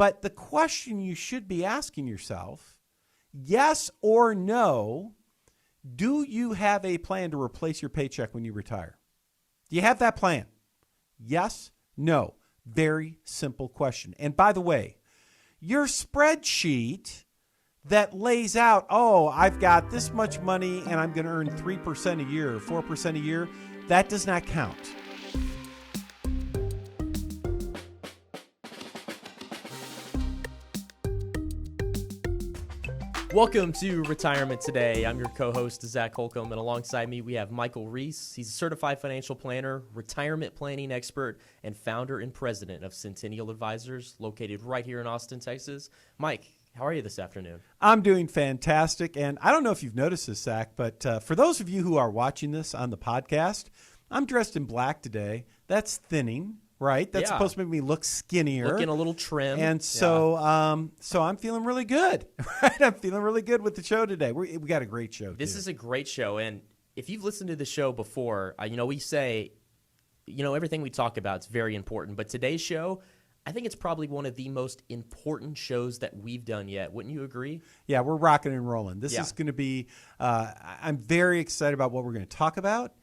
But the question you should be asking yourself, yes or no, do you have a plan to replace your paycheck when you retire? Do you have that plan? Yes, no. Very simple question. And by the way, your spreadsheet that lays out, oh, I've got this much money and I'm going to earn 3% a year or 4% a year, that does not count. Welcome to Retirement Today. I'm your co-host, Zach Holcomb, and alongside me, we have Michael Reese. He's a certified financial planner, retirement planning expert, and founder and president of Centennial Advisors, located right here in Austin, Texas. Mike, how are you this afternoon? I'm doing fantastic, and I don't know if you've noticed this, Zach, but for those of you who are watching this on the podcast, I'm dressed in black today. That's thinning. Right, that's supposed to make me look skinnier, looking a little trim, and so, so I'm feeling really good. Right, I'm feeling really good with the show today. We got a great show. This is a great show, and if you've listened to the show before, we say, everything we talk about is very important. But today's show, I think it's probably one of the most important shows that we've done yet. Wouldn't you agree? Yeah, we're rocking and rolling. This is going to be. I'm very excited about what we're going to talk about.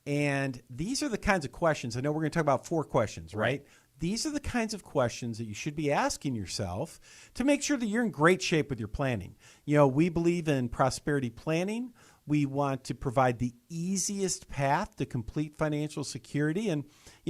And these are the kinds of questions. I know we're going to talk about 4 questions, right? These are the kinds of questions that you should be asking yourself to make sure that you're in great shape with your planning. We believe in prosperity planning. We want to provide the easiest path to complete financial security. And,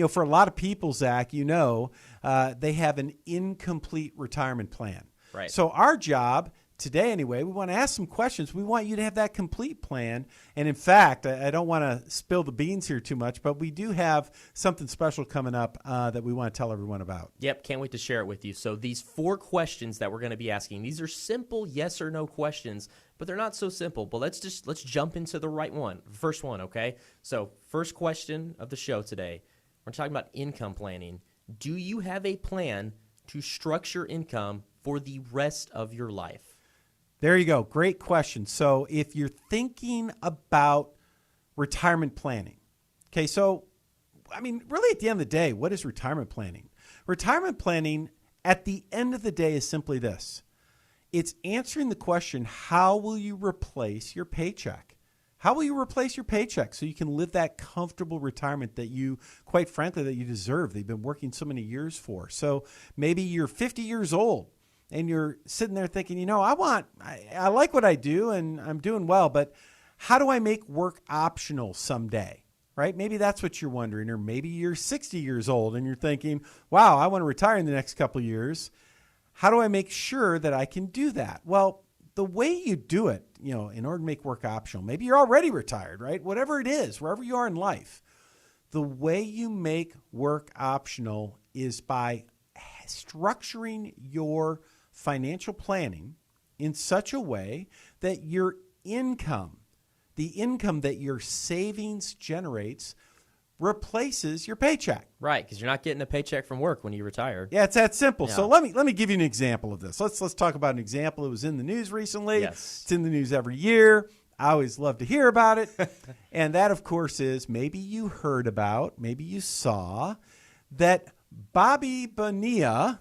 for a lot of people, Zach, they have an incomplete retirement plan. Right. So our job today, anyway, we want to ask some questions. We want you to have that complete plan. And in fact, I don't want to spill the beans here too much, but we do have something special coming up that we want to tell everyone about. Yep, can't wait to share it with you. So these 4 questions that we're going to be asking, these are simple yes or no questions, but they're not so simple. But let's jump into the right one. First one, okay? So first question of the show today, we're talking about income planning. Do you have a plan to structure income for the rest of your life? There you go. Great question. So if you're thinking about retirement planning, okay, so, really at the end of the day, what is retirement planning? Retirement planning at the end of the day is simply this. It's answering the question, how will you replace your paycheck? How will you replace your paycheck so you can live that comfortable retirement that you, quite frankly, that you deserve, that you've been working so many years for? So maybe you're 50 years old. And you're sitting there thinking, I like what I do and I'm doing well, but how do I make work optional someday, right? Maybe that's what you're wondering. Or maybe you're 60 years old and you're thinking, wow, I want to retire in the next couple of years. How do I make sure that I can do that? Well, the way you do it, in order to make work optional, maybe you're already retired, right? Whatever it is, wherever you are in life, the way you make work optional is by structuring your financial planning in such a way that your income, the income that your savings generates, replaces your paycheck. Right, because you're not getting a paycheck from work when you retire. Yeah, it's that simple. Yeah. So let me give you an example of this. Let's talk about an example. It was in the news recently. Yes. It's in the news every year. I always love to hear about it. And that, of course, is maybe you heard about, maybe you saw that Bobby Bonilla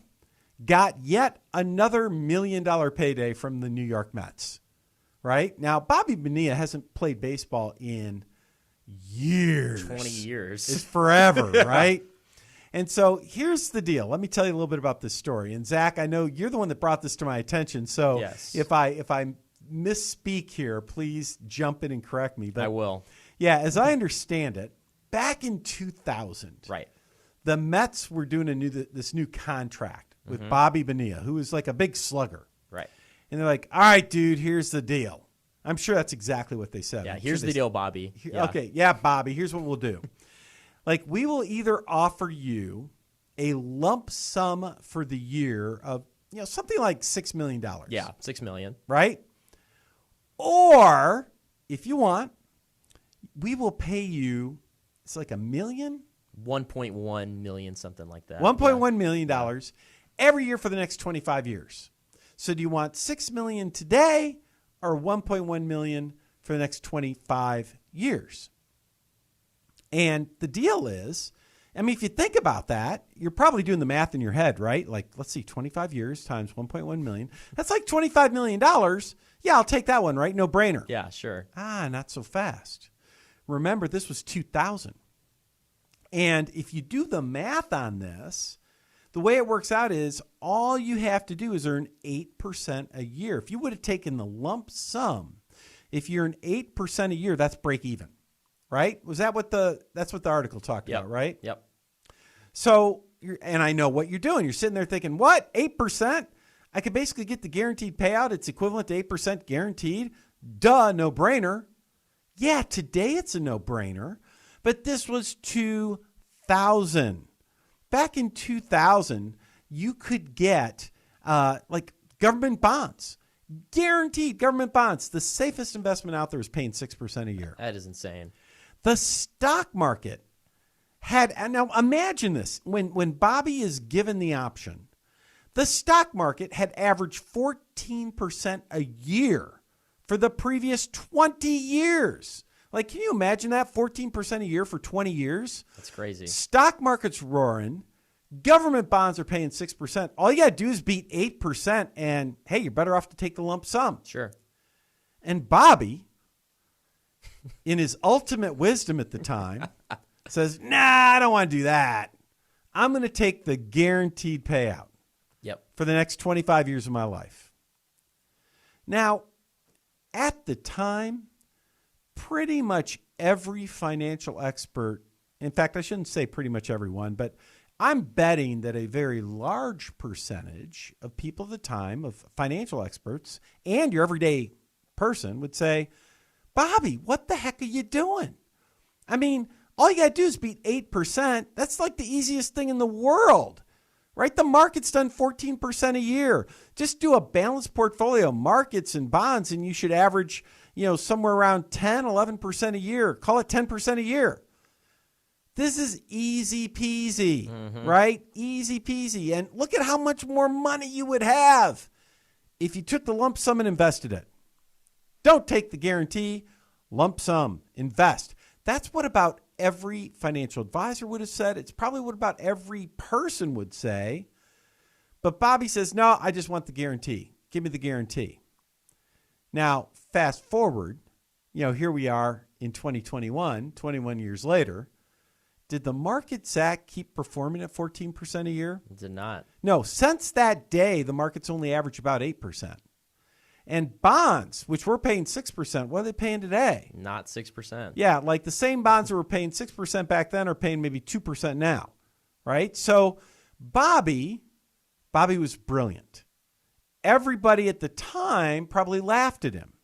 got yet another $1 million payday from the New York Mets, right? Now, Bobby Bonilla hasn't played baseball in years. 20 years. It's forever, right? And so here's the deal. Let me tell you a little bit about this story. And Zach, I know you're the one that brought this to my attention. So yes. if I misspeak here, please jump in and correct me. But I will. Yeah, as I understand it, back in 2000, right, the Mets were doing this new contract with Bobby Bonilla, who is like a big slugger. Right. And they're like, all right, dude, here's the deal. I'm sure that's exactly what they said. Yeah, here's the deal, Bobby. Yeah. Okay, yeah, Bobby, here's what we'll do. We will either offer you a lump sum for the year of, something like $6 million. Yeah, $6 million. Right? Or, if you want, we will pay you, it's like $1 million? 1.1 million, something like that. $1.1 million every year for the next 25 years. So do you want $6 million today or $1.1 million for the next 25 years? And the deal is I mean, if you think about that, you're probably doing the math in your head, right? Like, let's see, 25 years times 1.1 million. That's like $25 million. Yeah, I'll take that one, right? No brainer. Yeah, sure. Not so fast. Remember, this was 2000. And if you do the math on this, the way it works out is all you have to do is earn 8% a year. If you would have taken the lump sum, if you earn 8% a year, that's break even, right? That's what the article talked about, right? Yep. So, and I know what you're doing. You're sitting there thinking, what, 8%? I could basically get the guaranteed payout. It's equivalent to 8% guaranteed. Duh, no brainer. Yeah, today it's a no brainer, but this was 2000. Back in 2000, you could get like government bonds, guaranteed government bonds. The safest investment out there is paying 6% a year. That is insane. The stock market had, and now imagine this, when Bobby is given the option, the stock market had averaged 14% a year for the previous 20 years. Like, can you imagine that? 14% a year for 20 years? That's crazy. Stock market's roaring. Government bonds are paying 6%. All you got to do is beat 8%, and hey, you're better off to take the lump sum. Sure. And Bobby, in his ultimate wisdom at the time, says, nah, I don't want to do that. I'm going to take the guaranteed payout for the next 25 years of my life. Now, at the time, pretty much every financial expert, in fact, I shouldn't say pretty much everyone, but I'm betting that a very large percentage of people at the time, of financial experts and your everyday person, would say, Bobby, what the heck are you doing? I mean, all you got to do is beat 8%. That's like the easiest thing in the world, right? The market's done 14% a year. Just do a balanced portfolio, markets and bonds, and you should average, somewhere around 10, 11% a year. Call it 10% a year. This is easy peasy, right? Easy peasy. And look at how much more money you would have if you took the lump sum and invested it. Don't take the guarantee, lump sum, invest. That's what about every financial advisor would have said. It's probably what about every person would say. But Bobby says, no, I just want the guarantee. Give me the guarantee. Now, fast forward, here we are in 2021, 21 years later. Did the market, Zach, keep performing at 14% a year? It did not. No, since that day, the market's only averaged about 8%. And bonds, which were paying 6%, what are they paying today? Not 6%. Yeah, like the same bonds that were paying 6% back then are paying maybe 2% now, right? So Bobby was brilliant. Everybody at the time probably laughed at him.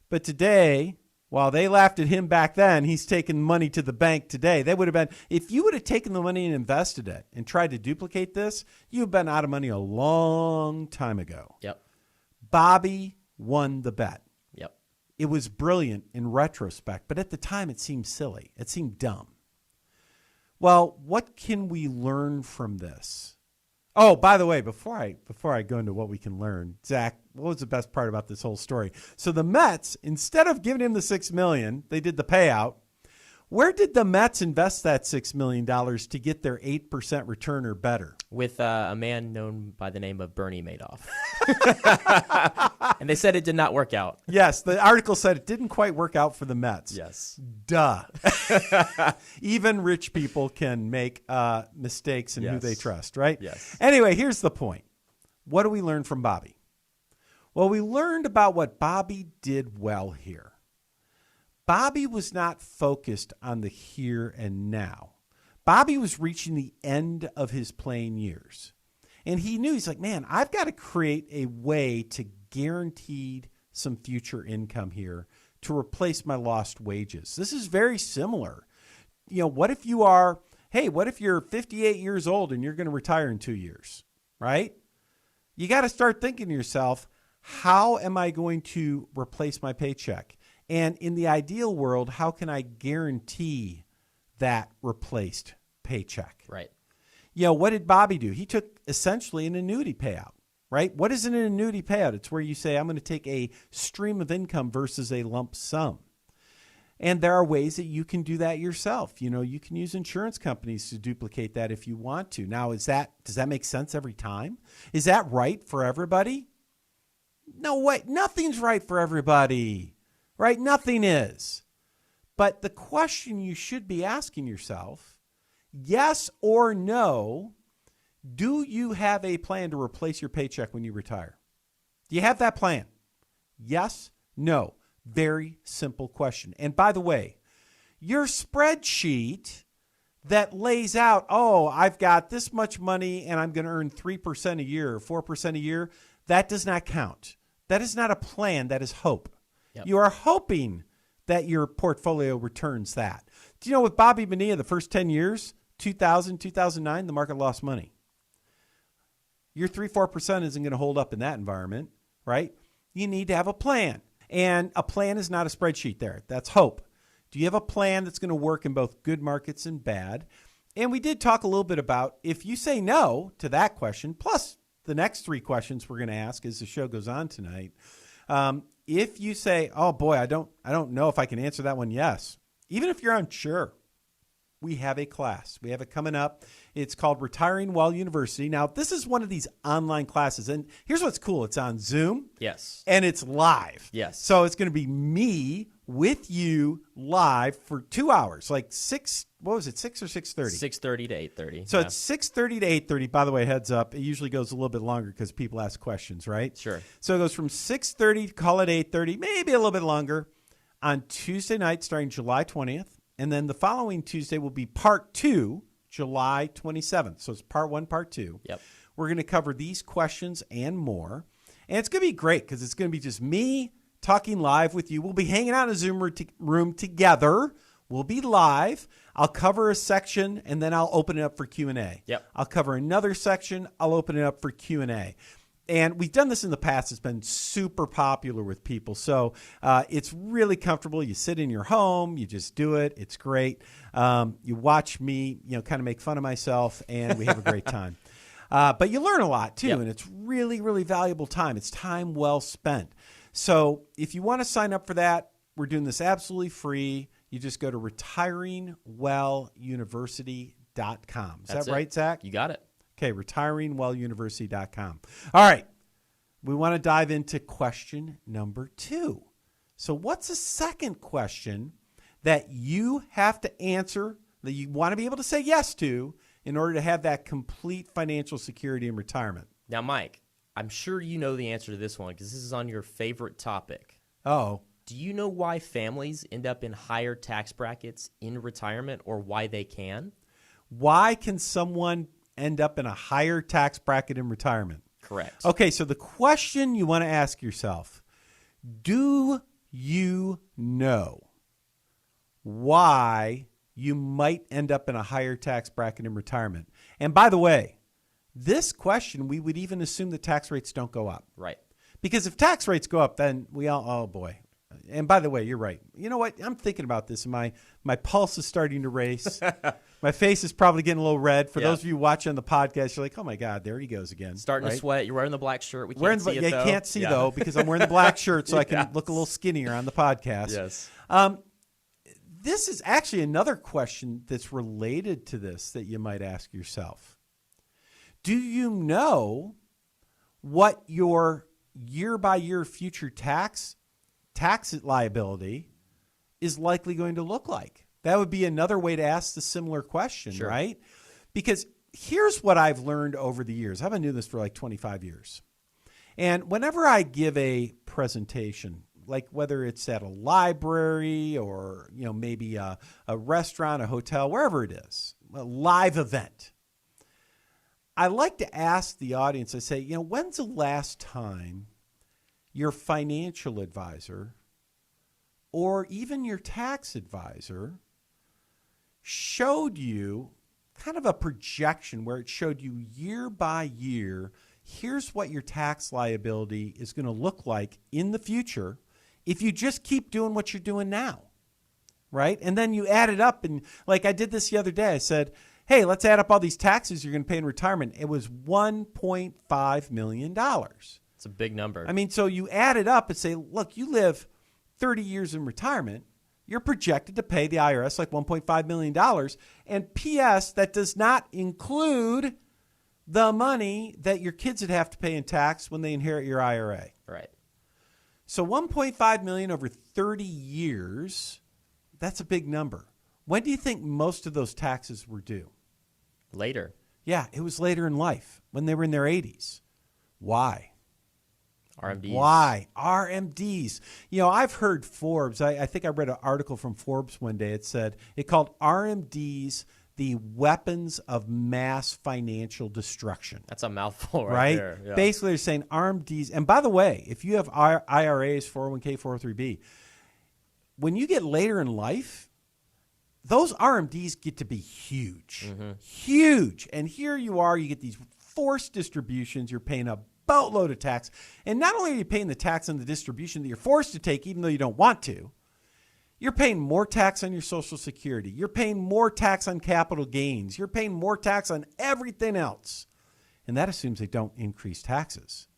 But today, while they laughed at him back then, he's taking money to the bank today. They would have been, if you would have taken the money and invested it and tried to duplicate this, you've been out of money a long time ago. Yep. Bobby won the bet. Yep. It was brilliant in retrospect, but at the time it seemed silly. It seemed dumb. Well, what can we learn from this? Oh, by the way, before I go into what we can learn, Zach, what was the best part about this whole story? So the Mets, instead of giving him the $6 million, they did the payout. Where did the Mets invest that $6 million to get their 8% return or better? With a man known by the name of Bernie Madoff. And they said it did not work out. Yes, the article said it didn't quite work out for the Mets. Yes. Duh. Even rich people can make mistakes in who they trust, right? Yes. Anyway, here's the point. What do we learn from Bobby? Well, we learned about what Bobby did well here. Bobby was not focused on the here and now. Bobby was reaching the end of his playing years. And he knew, he's like, man, I've got to create a way to guarantee some future income here to replace my lost wages. This is very similar. What if you're 58 years old and you're going to retire in 2 years, right? You got to start thinking to yourself, how am I going to replace my paycheck? And in the ideal world, how can I guarantee that replaced paycheck? Right. What did Bobby do? He took essentially an annuity payout, right? What is an annuity payout? It's where you say, I'm going to take a stream of income versus a lump sum. And there are ways that you can do that yourself. You can use insurance companies to duplicate that if you want to. Now, does that make sense every time? Is that right for everybody? No way. Nothing's right for everybody, right? Nothing is. But the question you should be asking yourself, yes or no, do you have a plan to replace your paycheck when you retire? Do you have that plan? Yes, no. Very simple question. And by the way, your spreadsheet that lays out, I've got this much money and I'm going to earn 3% a year, 4% a year, that does not count. That is not a plan. That is hope. Yep. You are hoping that your portfolio returns that. Do you know with Bobby Bonilla, the first 10 years, 2000, 2009, the market lost money. Your 3-4% isn't going to hold up in that environment, right? You need to have a plan. And a plan is not a spreadsheet there. That's hope. Do you have a plan that's going to work in both good markets and bad? And we did talk a little bit about if you say no to that question, plus the next 3 questions we're going to ask as the show goes on tonight. If you say, oh boy, I don't know if I can answer that one, yes. Even if you're unsure, we have a class. We have it coming up. It's called Retiring Well University. Now, this is one of these online classes. And here's what's cool. It's on Zoom. Yes. And it's live. Yes. So it's going to be me with you live for 2 hours, like 6 or 6:30? 6:30 to 8:30. So it's 6:30 to 8:30. By the way, heads up, it usually goes a little bit longer because people ask questions, right? Sure. So it goes from 6:30, call it 8:30, maybe a little bit longer, on Tuesday night starting July 20th. And then the following Tuesday will be part 2, July 27th. So it's part 1, part 2. Yep. We're going to cover these questions and more. And it's going to be great because it's going to be just me talking live with you. We'll be hanging out in a Zoom room together. We'll be live. I'll cover a section, and then I'll open it up for Q&A. Yep. I'll cover another section. I'll open it up for Q&A. And we've done this in the past. It's been super popular with people. So it's really comfortable. You sit in your home. You just do it. It's great. You watch me, kind of make fun of myself, and we have a great time. But you learn a lot, too, and it's really, really valuable time. It's time well spent. So if you want to sign up for that, we're doing this absolutely free. You just go to retiringwelluniversity.com. Is that right, Zach? You got it. Okay, retiringwelluniversity.com. All right, we want to dive into question number 2. So what's the second question that you have to answer, that you want to be able to say yes to in order to have that complete financial security in retirement? Now, Mike, I'm sure you know the answer to this one because this is on your favorite topic. Oh. Do you know why families end up in higher tax brackets in retirement, or why they can? Why can someone end up in a higher tax bracket in retirement? Correct. Okay, so the question you want to ask yourself, do you know why you might end up in a higher tax bracket in retirement? And by the way, this question, we would even assume that tax rates don't go up. Right. Because if tax rates go up, then we all, oh boy. And by the way, you're right. You know what? I'm thinking about this. My pulse is starting to race. My face is probably getting a little red. For those of you watching on the podcast, you're like, oh my God, there he goes again. Starting to sweat. You're wearing the black shirt. We can't see it, though. You can't see, though, because I'm wearing the black shirt so I can look a little skinnier on the podcast. Yes. This is actually another question that's related to this that you might ask yourself. Do you know what your year-by-year future tax liability is likely going to look like? That would be another way to ask the similar question, sure. Right? Because here's what I've learned over the years. I've been doing this for like 25 years. And whenever I give a presentation, like whether it's at a library or maybe a restaurant, a hotel, wherever it is, a live event, I like to ask the audience, I say, when's the last time your financial advisor or even your tax advisor showed you kind of a projection where it showed you year by year, here's what your tax liability is going to look like in the future if you just keep doing what you're doing now, right? And then you add it up, and like I did this the other day, I said, hey, let's add up all these taxes you're going to pay in retirement. It was $1.5 million. It's a big number. I mean, so you add it up and say, look, you live 30 years in retirement. you're projected to pay the IRS like $1.5 million. And P.S., that does not include the money that your kids would have to pay in tax when they inherit your IRA. Right. So $1.5 million over 30 years, that's a big number. When do you think most of those taxes were due? Later. Yeah, it was later in life, when they were in their 80s. Why? RMDs. Why? RMDs. You know, I've heard Forbes. I think I read an article from Forbes one day. It called RMDs the weapons of mass financial destruction. That's a mouthful Right? there. Yeah. Basically, they're saying RMDs. And by the way, if you have IRAs, 401k, 403b, when you get later in life, those RMDs get to be huge. Huge. And here you are, you get these forced distributions. You're paying a boatload of tax. And not only are you paying the tax on the distribution that you're forced to take, even though you don't want to, you're paying more tax on your Social Security. You're paying more tax on capital gains. You're paying more tax on everything else. And that assumes they don't increase taxes.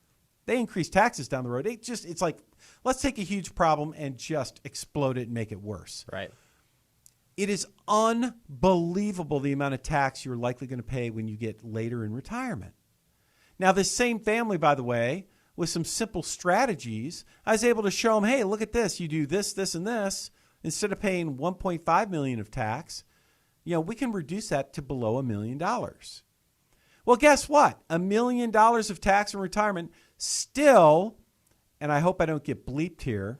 They increase taxes down the road. It's like, let's take a huge problem and just explode it and make it worse. Right. It is unbelievable the amount of tax you're likely going to pay when you get later in retirement. Now, this same family, by the way, with some simple strategies, I was able to show them, hey, look at this. You do this, this, and this. Instead of paying $1.5 million of tax, we can reduce that to below $1 million. Well, guess what? $1 million of tax in retirement still, and I hope I don't get bleeped here,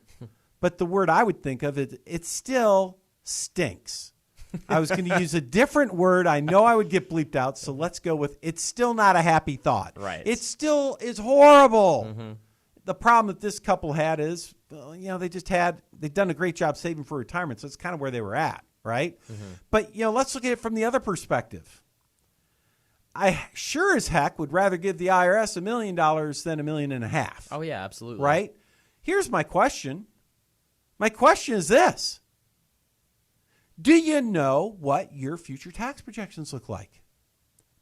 but the word I would think of it still stinks. I was going to use a different word. I know I would get bleeped out, so let's go with it's still not a happy thought. Right. It still is horrible. The problem that this couple had is, they've done a great job saving for retirement, so it's kind of where they were at, right? But, let's look at it from the other perspective. I sure as heck would rather give the IRS $1 million than $1.5 million. Oh, yeah, absolutely. Right? Here's my question. My question is this. Do you know what your future tax projections look like?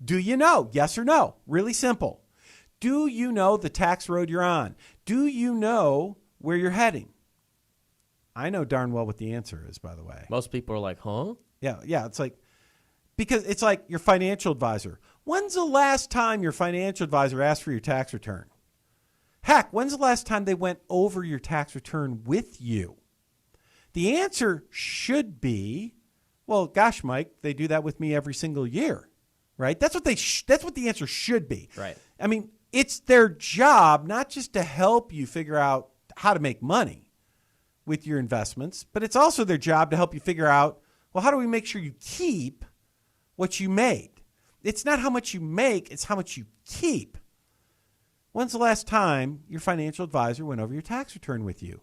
Do you know? Yes or no? Really simple. Do you know the tax road you're on? Do you know where you're heading? I know darn well what the answer is, by the way. Most people are like, huh? Yeah. Because it's like your financial advisor. When's the last time your financial advisor asked for your tax return? Heck, when's the last time they went over your tax return with you? The answer should be, well, gosh, Mike, they do that with me every single year, right? That's what that's what the answer should be. Right. I mean, it's their job not just to help you figure out how to make money with your investments, but it's also their job to help you figure out, well, how do we make sure you keep what you made? It's not how much you make, it's how much you keep. When's the last time your financial advisor went over your tax return with you?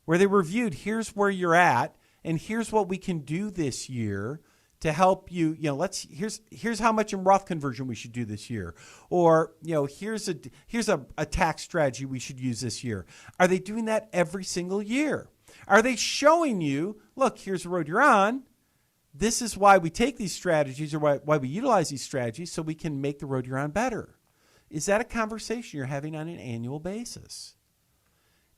Where they reviewed, here's where you're at, and here's what we can do this year to help you. Here's how much in Roth conversion we should do this year, or here's a tax strategy we should use this year. Are they doing that every single year? Are they showing you, look, here's the road you're on. This is why we take these strategies, or why we utilize these strategies, so we can make the road you're on better. Is that a conversation you're having on an annual basis?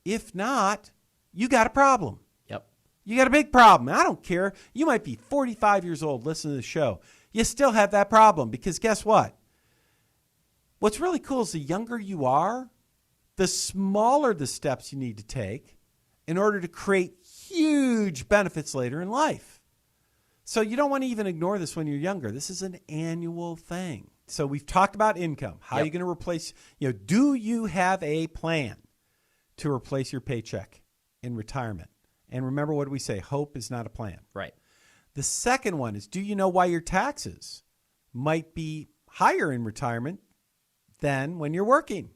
If not, you got a problem. Yep. You got a big problem. I don't care. You might be 45 years old listening to the show. You still have that problem, because guess what? What's really cool is the younger you are, the smaller the steps you need to take in order to create huge benefits later in life. So you don't want to even ignore this when you're younger. This is an annual thing. So we've talked about income. How are you going to replace, do you have a plan to replace your paycheck in retirement? And remember what we say, hope is not a plan. Right. The second one is, do you know why your taxes might be higher in retirement than when you're working?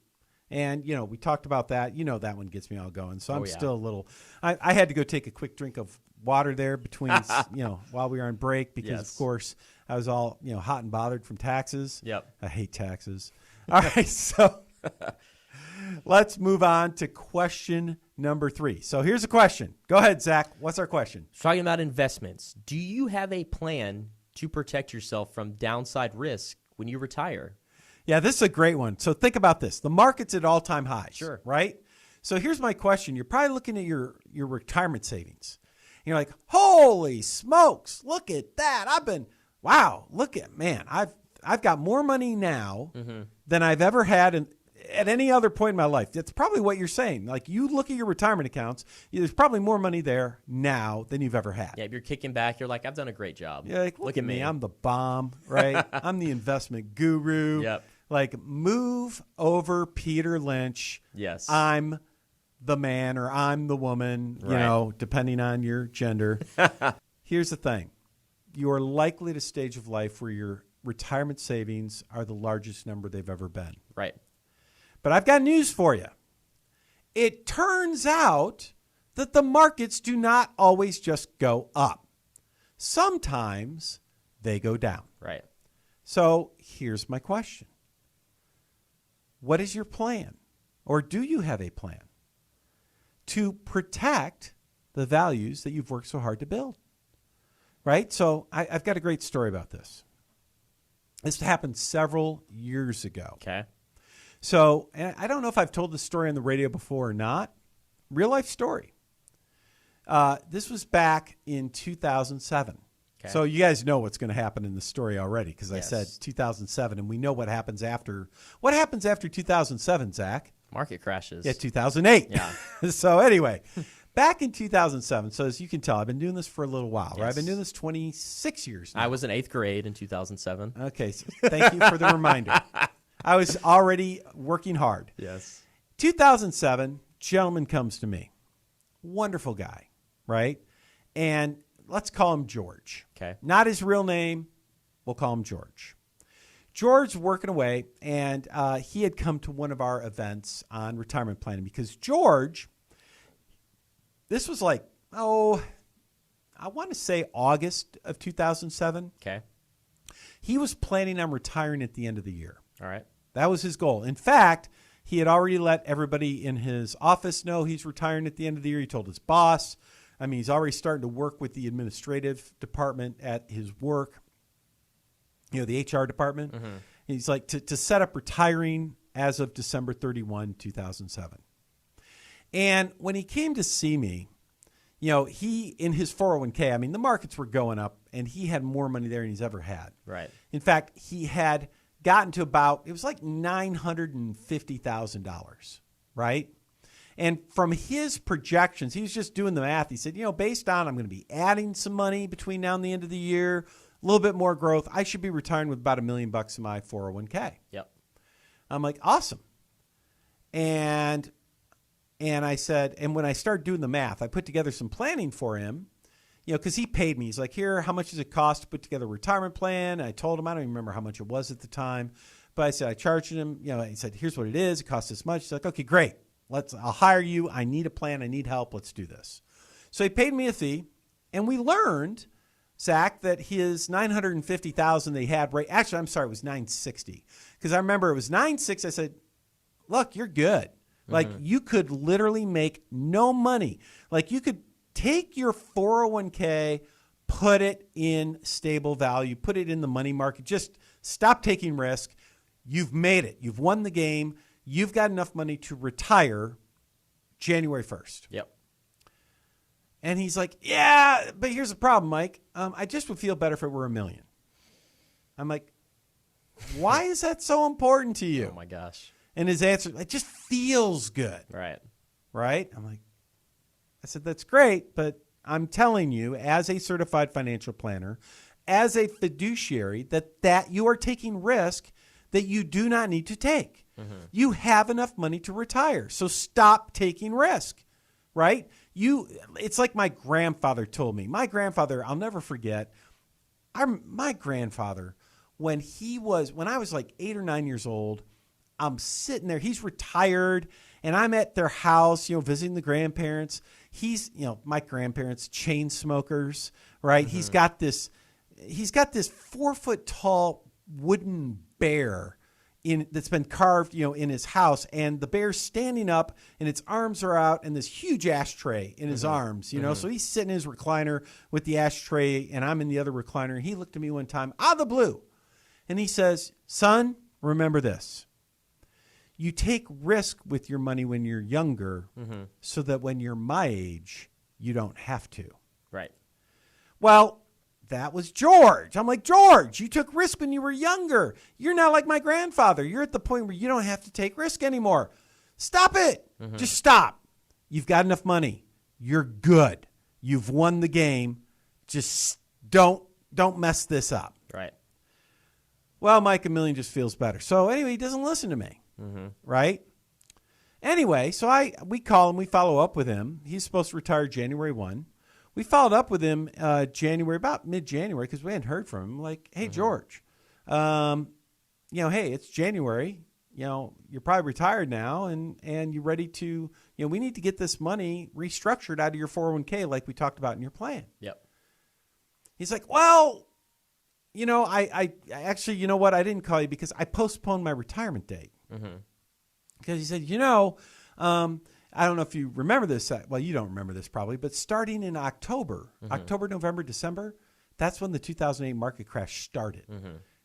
And, we talked about that. That one gets me all going. So I'm still a little, I had to go take a quick drink of water there between, while we were on break, because of course I was all, hot and bothered from taxes. Yep. I hate taxes. All right. So let's move on to question number 3. So here's a question. Go ahead, Zach. What's our question? Talking about investments. Do you have a plan to protect yourself from downside risk when you retire? Yeah, this is a great one. So think about this. The market's at all-time highs. Sure. Right? So here's my question. You're probably looking at your retirement savings. you're like, holy smokes, look at that. I've got more money now than I've ever had at any other point in my life. That's probably what you're saying. Like, you look at your retirement accounts, there's probably more money there now than you've ever had. Yeah, if you're kicking back, you're like, I've done a great job. You're like, look at me. I'm the bomb, right? I'm the investment guru. Yep. Like, move over Peter Lynch. Yes. I'm the man or I'm the woman, depending on your gender. Here's the thing. You are likely at a stage of life where your retirement savings are the largest number they've ever been. Right. But I've got news for you. It turns out that the markets do not always just go up. Sometimes they go down. Right. So here's my question. What is your plan? Or do you have a plan to protect the values that you've worked so hard to build? Right? So I've got a great story about this. This happened several years ago. Okay. So, and I don't know if I've told this story on the radio before or not. Real life story. This was back in 2007. Okay. So you guys know what's going to happen in the story already because Yes. I said 2007, and we know what happens after. What happens after 2007, Zach? Market crashes. Yeah, 2008. Yeah. So anyway, back in 2007. So as you can tell, I've been doing this for a little while. Right? I've been Yes. doing this 26 years now. I was in 8th grade in 2007. Okay, so thank you for the reminder. I was already working hard. Yes. 2007, gentleman comes to me. Wonderful guy, right? And let's call him George. Okay. Not his real name. We'll call him George. George working away, and he had come to one of our events on retirement planning because George, this was like, I want to say August of 2007. Okay. He was planning on retiring at the end of the year. All right. That was his goal. In fact, he had already let everybody in his office know he's retiring at the end of the year. He told his boss. I mean, he's already starting to work with the administrative department at his work, the HR department. Mm-hmm. He's like to set up retiring as of December 31, 2007. And when he came to see me, he, in his 401k, I mean, the markets were going up and he had more money there than he's ever had. Right. In fact, he had gotten to about, it was like $950,000, right? And from his projections, he was just doing the math. He said, based on I'm going to be adding some money between now and the end of the year, a little bit more growth, I should be retiring with about $1 million in my 401k. Yep. I'm like, awesome. And I said, and when I started doing the math, I put together some planning for him, because he paid me. He's like, here, how much does it cost to put together a retirement plan? And I told him, I don't even remember how much it was at the time, but I said, I charged him, he said, here's what it is. It costs this much. He's like, okay, great. I'll hire you. I need a plan. I need help. Let's do this. So he paid me a fee, and we learned, Zach, that his $950,000 they had, right? Actually, I'm sorry, it was $960, because I remember it was $960. I said, look, you're good. Like, you could literally make no money. Like, you could take your 401k, put it in stable value, put it in the money market, just stop taking risk. You've made it. You've won the game. You've got enough money to retire January 1st. Yep. And he's like, yeah, but here's the problem, Mike. I just would feel better if it were $1 million. I'm like, why is that so important to you? Oh, my gosh. And his answer, it just feels good. Right. Right? I'm like, I said, that's great, but I'm telling you, as a certified financial planner, as a fiduciary, that you are taking risk that you do not need to take. Mm-hmm. You have enough money to retire, so stop taking risk, right? It's like my grandfather told me. My grandfather, I'll never forget, my grandfather, when I was like 8 or 9 years old, I'm sitting there, he's retired, and I'm at their house, visiting the grandparents. My grandparents, chain smokers, right? Mm-hmm. He's got this 4-foot tall wooden bear that's been carved, in his house, and the bear's standing up and its arms are out and this huge ashtray in his arms, So he's sitting in his recliner with the ashtray and I'm in the other recliner. And he looked at me one time out of the blue and he says, son, remember this. You take risk with your money when you're younger so that when you're my age, you don't have to. Right. Well, that was George. I'm like, George, you took risk when you were younger. You're now like my grandfather. You're at the point where you don't have to take risk anymore. Stop it. Just stop. You've got enough money. You're good. You've won the game. Just don't mess this up. Right. Well, Mike Million just feels better. So anyway, he doesn't listen to me. Right? Anyway, so we call him. We follow up with him. He's supposed to retire January 1. We followed up with him January, about mid-January, because we hadn't heard from him. Like, hey, George, hey, it's January. You're probably retired now, and you're ready to, we need to get this money restructured out of your 401k like we talked about in your plan. Yep. He's like, well, I actually, you know what? I didn't call you because I postponed my retirement date. Because he said, I don't know if you remember this. Well, you don't remember this probably, but starting in October, November, December, that's when the 2008 market crash started.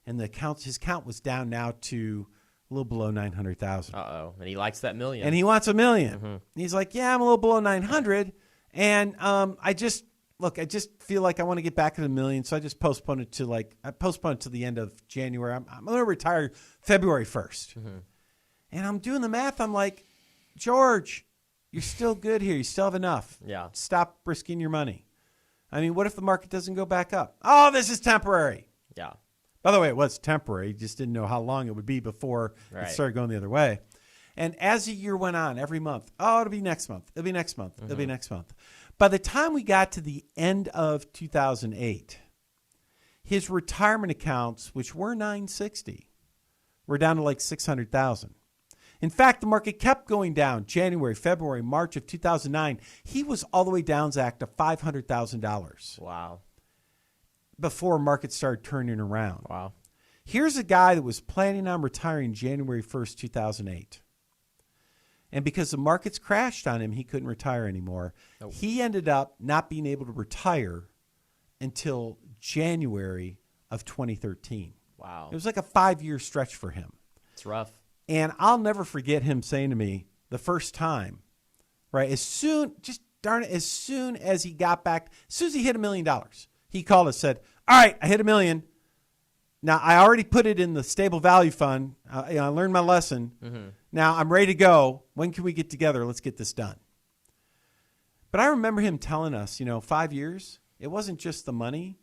And his count was down now to a little below 900,000. Uh-oh. And he likes that million. And he wants $1 million. He's like, yeah, I'm a little below 900. And I just feel like I want to get back to the $1 million. So I just postponed it to the end of January. I'm going to retire February 1st. And I'm doing the math. I'm like, George, you're still good here. You still have enough. Yeah. Stop risking your money. I mean, what if the market doesn't go back up? Oh, this is temporary. Yeah. By the way, it was temporary. You just didn't know how long it would be before it started going the other way. And as the year went on, every month, it'll be next month. It'll be next month. It'll be next month. By the time we got to the end of 2008, his retirement accounts, which were 960, were down to like 600,000. In fact, the market kept going down. January, February, March of 2009, he was all the way down, Zach, to $500,000. Wow. Before markets started turning around. Wow. Here's a guy that was planning on retiring January 1st, 2008. And because the markets crashed on him, he couldn't retire anymore. Nope. He ended up not being able to retire until January of 2013. Wow. It was like a 5-year stretch for him. It's rough. And I'll never forget him saying to me the first time, right, as soon as he got back, as soon as he hit $1 million, he called us, said, all right, I hit $1 million. Now, I already put it in the stable value fund. I learned my lesson. Now, I'm ready to go. When can we get together? Let's get this done. But I remember him telling us, 5 years, it wasn't just the money.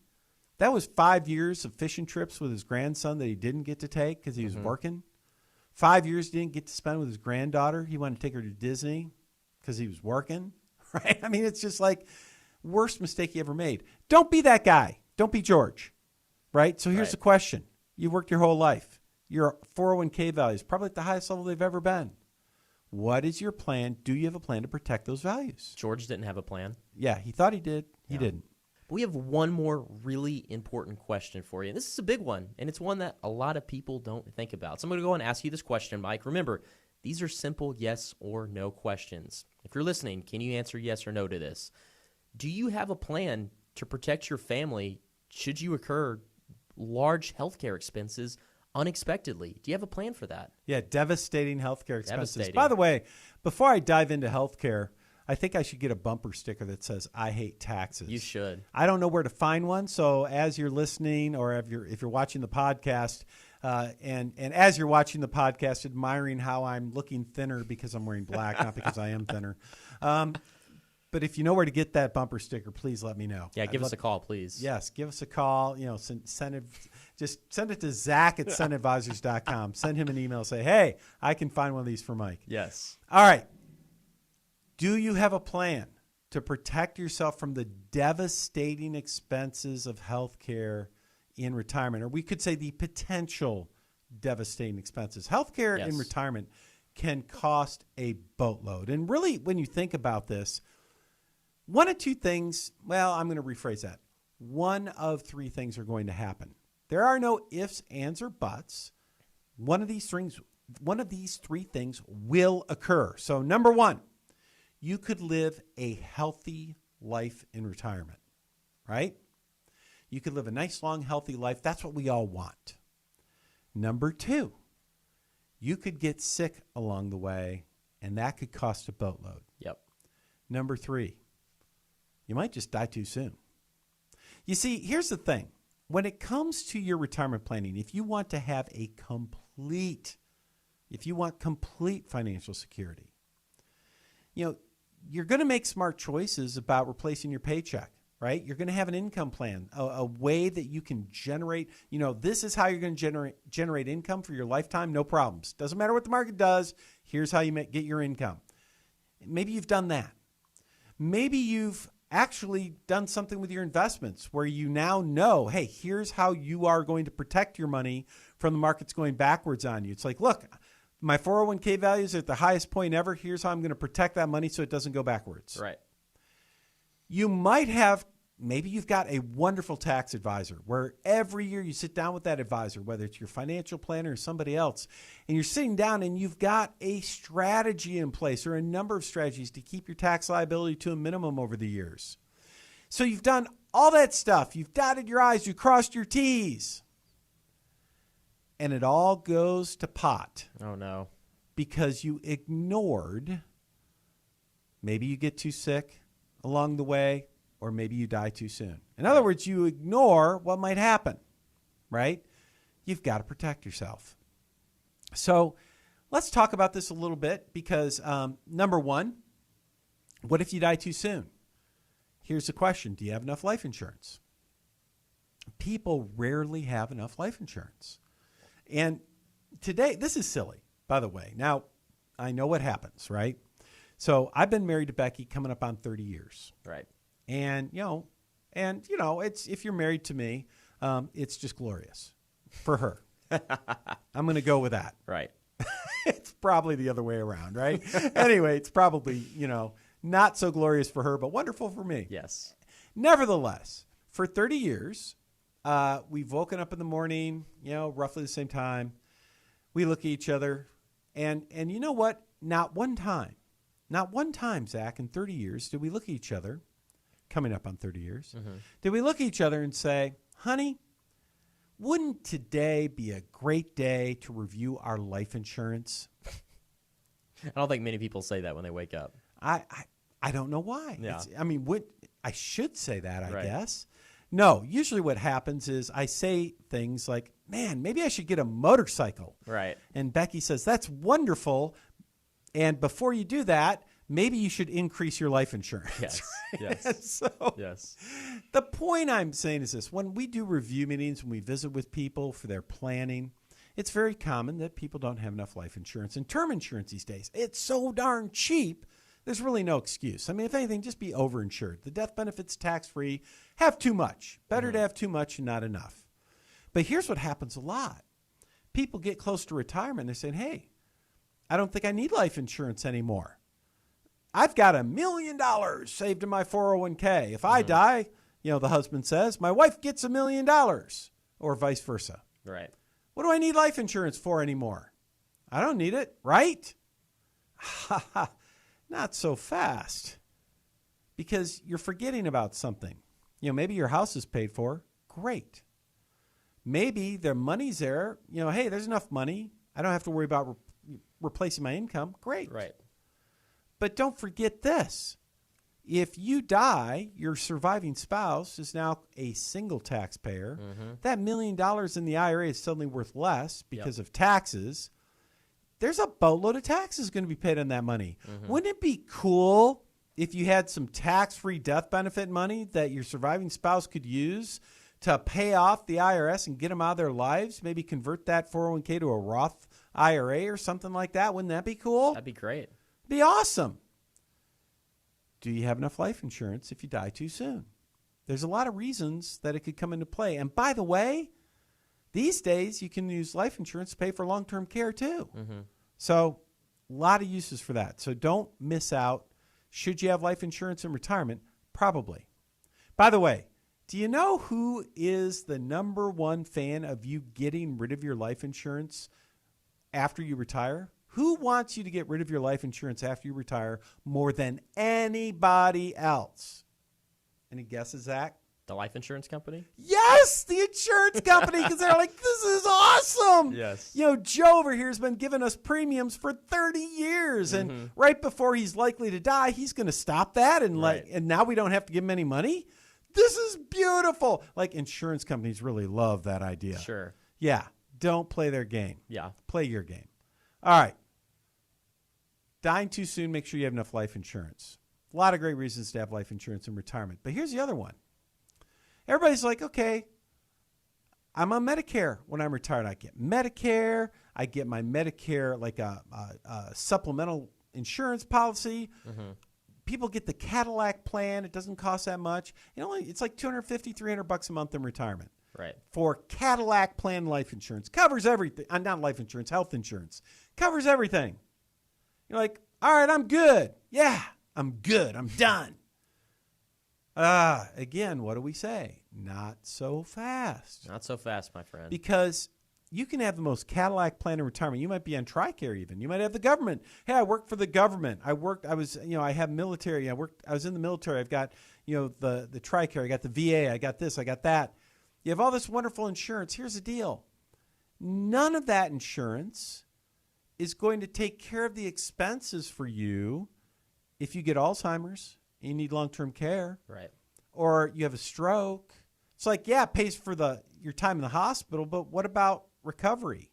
That was 5 years of fishing trips with his grandson that he didn't get to take because he was working. 5 years he didn't get to spend with his granddaughter. He wanted to take her to Disney because he was working. Right? I mean, it's just like worst mistake he ever made. Don't be that guy. Don't be George. Right? So here's the question. You've worked your whole life. Your 401k value is probably at the highest level they've ever been. What is your plan? Do you have a plan to protect those values? George didn't have a plan. Yeah, he thought he did. He didn't. But we have one more really important question for you. And this is a big one, and it's one that a lot of people don't think about. So I'm going to go and ask you this question, Mike. Remember, these are simple yes or no questions. If you're listening, can you answer yes or no to this? Do you have a plan to protect your family should you incur large healthcare expenses unexpectedly? Do you have a plan for that? Yeah, devastating healthcare expenses. Devastating. By the way, before I dive into healthcare, I think I should get a bumper sticker that says, I hate taxes. You should. I don't know where to find one. So as you're listening or if you're watching the podcast, and as you're watching the podcast, admiring how I'm looking thinner because I'm wearing black, not because I am thinner. But if you know where to get that bumper sticker, please let me know. Yeah, give us a call, please. Yes, give us a call. Send it. Just send it to Zach at SunAdvisors.com. Send him an email. Say, hey, I can find one of these for Mike. Yes. All right. Do you have a plan to protect yourself from the devastating expenses of health care in retirement? Or we could say the potential devastating expenses. Healthcare in retirement can cost a boatload. And really, when you think about this, one of two things, well, I'm going to rephrase that. One of three things are going to happen. There are no ifs, ands, or buts. One of these three things will occur. So number one, you could live a healthy life in retirement, right? You could live a nice, long, healthy life. That's what we all want. Number two, you could get sick along the way, and that could cost a boatload. Yep. Number three, you might just die too soon. You see, here's the thing. When it comes to your retirement planning, if you want to have complete financial security, you're going to make smart choices about replacing your paycheck, right? You're going to have an income plan, a way that you can generate, this is how you're going to generate income for your lifetime, no problems. Doesn't matter what the market does. Here's how you get your income. Maybe you've done that. Maybe you've actually done something with your investments where you now know, hey, here's how you are going to protect your money from the markets going backwards on you. It's like, look, my 401k values are at the highest point ever. Here's how I'm going to protect that money so it doesn't go backwards. Right. You maybe you've got a wonderful tax advisor where every year you sit down with that advisor, whether it's your financial planner or somebody else, and you're sitting down and you've got a strategy in place or a number of strategies to keep your tax liability to a minimum over the years. So you've done all that stuff. You've dotted your I's, you crossed your T's. And it all goes to pot. Oh, no. Because you ignored, maybe you get too sick along the way, or maybe you die too soon. In other words, you ignore what might happen, right? You've got to protect yourself. So let's talk about this a little bit because, number one, what if you die too soon? Here's the question. Do you have enough life insurance? People rarely have enough life insurance. And today, this is silly, by the way. Now, I know what happens, right? So I've been married to Becky coming up on 30 years. Right. And, it's if you're married to me, it's just glorious for her. I'm going to go with that. Right. It's probably the other way around, right? Anyway, it's probably, not so glorious for her, but wonderful for me. Yes. Nevertheless, for 30 years, we've woken up in the morning, roughly the same time. We look at each other, and you know what? Not one time, Zach, in 30 years did we look at each other, coming up on 30 years, did we look at each other and say, honey, wouldn't today be a great day to review our life insurance? I don't think many people say that when they wake up. I don't know why. Yeah. I should say that, I Right. guess. No, usually what happens is I say things like, man, maybe I should get a motorcycle. Right. And Becky says, that's wonderful. And before you do that, maybe you should increase your life insurance. Yes. Yes. And so Yes. the point I'm saying is this. When we do review meetings, when we visit with people for their planning, it's very common that people don't have enough life insurance and term insurance these days. It's so darn cheap. There's really no excuse. I mean, if anything, just be overinsured. The death benefit's tax-free. Have too much. Better to have too much and not enough. But here's what happens a lot. People get close to retirement. They're saying, hey, I don't think I need life insurance anymore. I've got $1 million saved in my 401k. If I die, the husband says, my wife gets $1 million, or vice versa. Right. What do I need life insurance for anymore? I don't need it, right? Not so fast. Because you're forgetting about something. Maybe your house is paid for. Great. Maybe their money's there. Hey, there's enough money. I don't have to worry about replacing my income. Great. Right. But don't forget this. If you die, your surviving spouse is now a single taxpayer. That $1 million in the IRA is suddenly worth less because of taxes. There's a boatload of taxes going to be paid on that money. Wouldn't it be cool if you had some tax-free death benefit money that your surviving spouse could use to pay off the IRS and get them out of their lives? Maybe convert that 401k to a Roth IRA or something like that. Wouldn't that be cool? That'd be great. Be awesome. Do you have enough life insurance if you die too soon? There's a lot of reasons that it could come into play. And by the way, these days you can use life insurance to pay for long-term care too. So a lot of uses for that. So don't miss out. Should you have life insurance in retirement? Probably. By the way, do you know who is the number one fan of you getting rid of your life insurance after you retire? Who wants you to get rid of your life insurance after you retire more than anybody else? Any guesses, Zach? The life insurance company? Yes, the insurance company, because they're like, this is awesome. Yes. Joe over here has been giving us premiums for 30 years, and right before he's likely to die, he's going to stop that, and Right. and now we don't have to give him any money. This is beautiful. Like insurance companies really love that idea. Sure. Yeah. Don't play their game. Yeah. Play your game. All right. Dying too soon, make sure you have enough life insurance. A lot of great reasons to have life insurance in retirement. But here's the other one. Everybody's like, okay, I'm on Medicare when I'm retired. I get Medicare. I get my Medicare like a supplemental insurance policy. Mm-hmm. People get the Cadillac plan. It doesn't cost that much. It's like $250, $300 a month in retirement. Right. For Cadillac plan life insurance. Covers everything. Not life insurance, health insurance. Covers everything. You're like, all right, I'm good. Yeah, I'm good. I'm done. Again, what do we say? Not so fast. Not so fast, my friend. Because you can have the most Cadillac plan in retirement. You might be on TRICARE even. You might have the government. Hey, I work for the government. I have military. I was in the military. I've got, the TRICARE. I got the VA. I got this. I got that. You have all this wonderful insurance. Here's the deal. None of that insurance is going to take care of the expenses for you if you get Alzheimer's and you need long-term care. Right. Or you have a stroke. It's like, yeah, it pays for your time in the hospital, but what about recovery?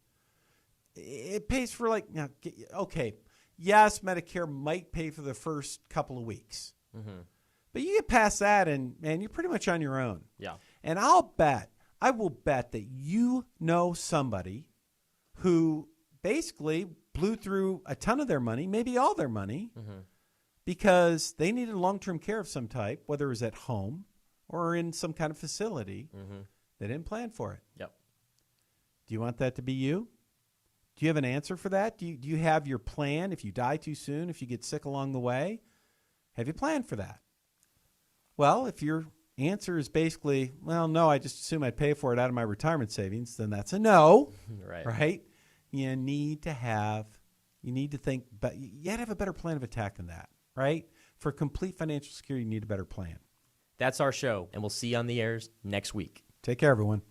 It pays for okay, yes, Medicare might pay for the first couple of weeks. Mm-hmm. But you get past that and, man, you're pretty much on your own. Yeah. And I will bet that you know somebody who basically blew through a ton of their money, maybe all their money, because they needed long-term care of some type, whether it was at home or in some kind of facility. They didn't plan for it. Yep. Do you want that to be you? Do you have an answer for that? Do you have your plan if you die too soon, if you get sick along the way? Have you planned for that? Well, if your answer is basically, well, no, I just assume I'd pay for it out of my retirement savings, then that's a no. Right? You need to think, but you got to have a better plan of attack than that, right? For complete financial security, you need a better plan. That's our show, and we'll see you on the airs next week. Take care, everyone.